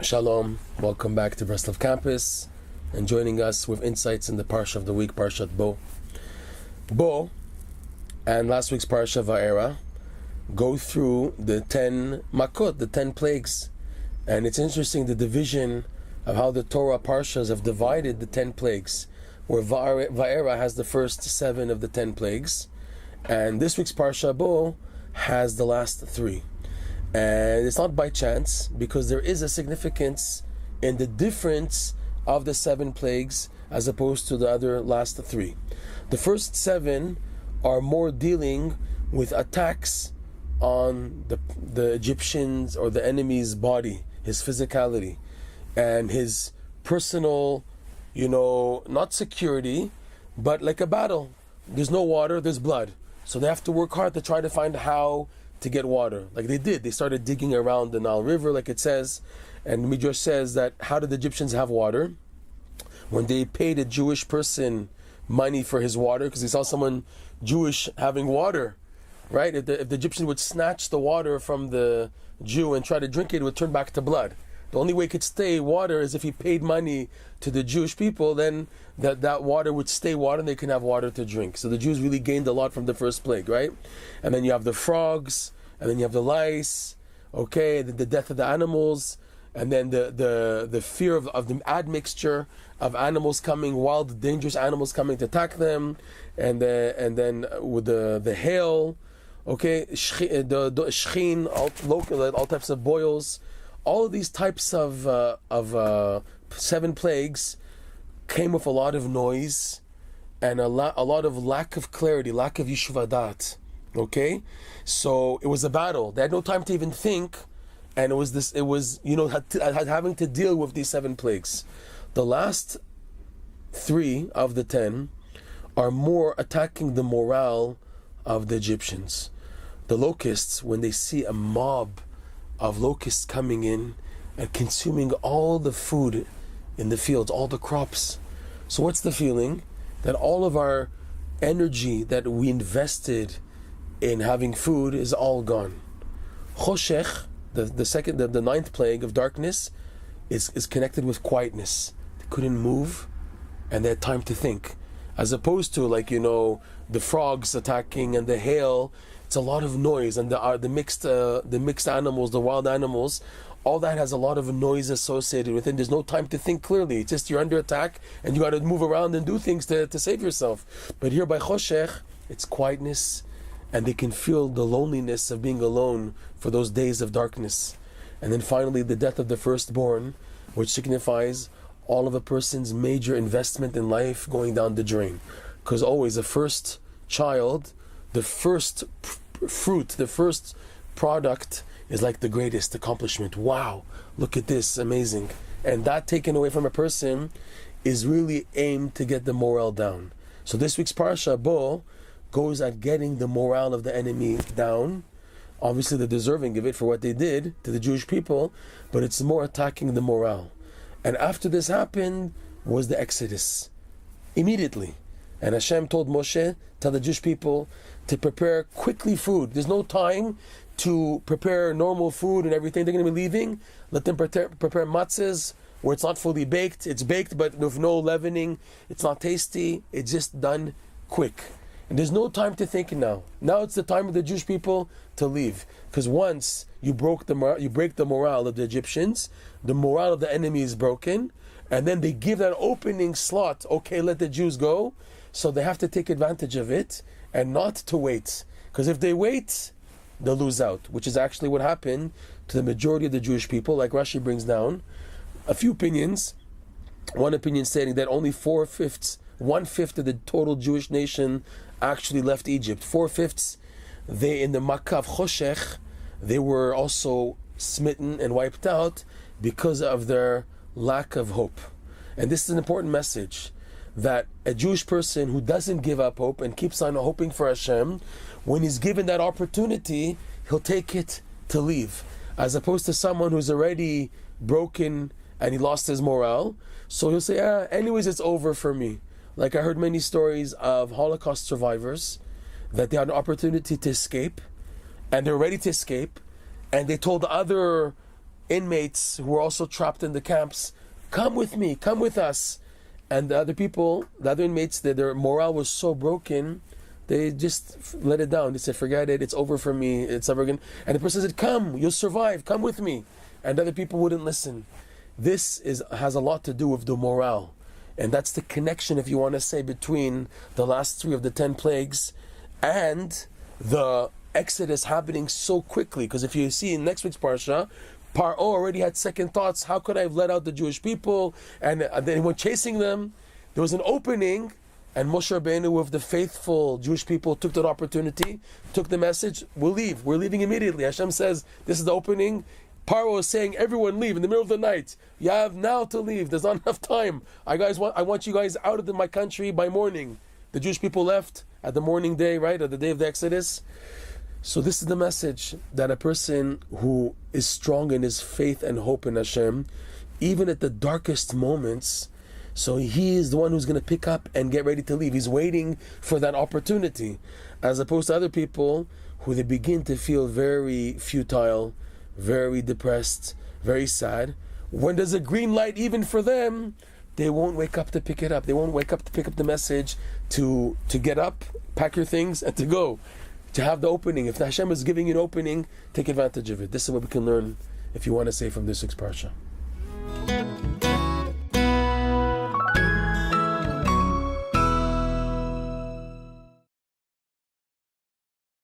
Shalom, welcome back to Breslov Campus and joining us with insights in the Parsha of the week, Parshat Bo. Bo and last week's Parsha Va'era go through the 10 Makot, the 10 plagues. And it's interesting the division of how the Torah Parshas have divided the 10 plagues, where Va'era has the first 7 of the 10 plagues, and this week's Parsha Bo has the last 3. And it's not by chance, because there is a significance in the difference of the 7 plagues as opposed to the other last 3. The first 7 are more dealing with attacks on the Egyptians or the enemy's body, his physicality, and his personal, not security, but like a battle. There's no water, there's blood. So they have to work hard to try to find how to get water, like they did. They started digging around the Nile River, like it says, and Midrash says that how did the Egyptians have water? When they paid a Jewish person money for his water, because they saw someone Jewish having water, right? If the Egyptian would snatch the water from the Jew and try to drink it, it would turn back to blood. The only way it could stay water is if he paid money to the Jewish people, then that water would stay water and they can have water to drink. So the Jews really gained a lot from the first plague, right? And then you have the frogs, and then you have the lice, okay, the death of the animals, and then the fear of the admixture of animals coming, wild, dangerous animals coming to attack them, and then with the hail, okay, the shchin, all types of boils. All of these types of 7 plagues came with a lot of noise and a lot of lack of clarity, lack of yishuv hadat. Okay, so it was a battle. They had no time to even think, and it was having to deal with these 7 plagues. The last 3 of the 10 are more attacking the morale of the Egyptians. The locusts, when they see a mob of locusts coming in and consuming all the food in the fields, all the crops. So what's the feeling? That all of our energy that we invested in having food is all gone. Choshech, the 9th plague of darkness, is connected with quietness. They couldn't move and they had time to think. As opposed to the frogs attacking and the hail, it's a lot of noise, and the mixed animals, the wild animals, all that has a lot of noise associated with it. There's no time to think clearly. It's just you're under attack and you got to move around and do things to save yourself. But here by Choshech, it's quietness, and they can feel the loneliness of being alone for those days of darkness. And then finally the death of the firstborn, which signifies all of a person's major investment in life going down the drain. Because always the first child, the first fruit, the first product is like the greatest accomplishment. Wow, look at this, amazing. And that taken away from a person is really aimed to get the morale down. So this week's Parsha, Bo, goes at getting the morale of the enemy down. Obviously they're deserving of it for what they did to the Jewish people, but it's more attacking the morale. And after this happened was the Exodus. Immediately. And Hashem told Moshe, tell the Jewish people to prepare quickly food. There's no time to prepare normal food and everything. They're going to be leaving. Let them prepare matzahs where it's not fully baked. It's baked but with no leavening. It's not tasty. It's just done quick. And there's no time to think now. Now it's the time of the Jewish people to leave. Because once you break the morale of the Egyptians, the morale of the enemy is broken, and then they give that opening slot, okay, let the Jews go. So they have to take advantage of it and not to wait. Because if they wait, they'll lose out, which is actually what happened to the majority of the Jewish people, like Rashi brings down. A few opinions. One opinion stating that only 1/5 of the total Jewish nation actually left Egypt. 4/5, they in the Makkah of Choshech, they were also smitten and wiped out because of their lack of hope. And this is an important message, that a Jewish person who doesn't give up hope and keeps on hoping for Hashem, when he's given that opportunity, he'll take it to leave. As opposed to someone who's already broken and he lost his morale, so he'll say, anyways, it's over for me. Like I heard many stories of Holocaust survivors that they had an opportunity to escape, and they're ready to escape, and they told other inmates who were also trapped in the camps, come with me, come with us. And the other inmates, their morale was so broken, they just let it down. They said, forget it, it's over for me, it's never going. And the person said, come, you'll survive, come with me. And other people wouldn't listen. This has a lot to do with the morale. And that's the connection, if you want to say, between the last 3 of the 10 plagues and the Exodus happening so quickly. Because if you see in next week's Parsha, Paro already had second thoughts. How could I have let out the Jewish people? And then he went chasing them. There was an opening, and Moshe Rabbeinu with the faithful Jewish people took that opportunity, took the message, we'll leave. We're leaving immediately. Hashem says, this is the opening. Paro is saying, everyone leave in the middle of the night. You have now to leave. There's not enough time. I want you guys out of my country by morning. The Jewish people left at the morning day, right? At the day of the Exodus. So this is the message, that a person who is strong in his faith and hope in Hashem, even at the darkest moments, so he is the one who's going to pick up and get ready to leave. He's waiting for that opportunity. As opposed to other people who they begin to feel very futile, very depressed, very sad. When there's a green light even for them, they won't wake up to pick it up. They won't wake up to pick up the message, to get up, pack your things, and to go. To have the opening. If Hashem is giving you an opening, take advantage of it. This is what we can learn, if you want to say, from this week's Parsha.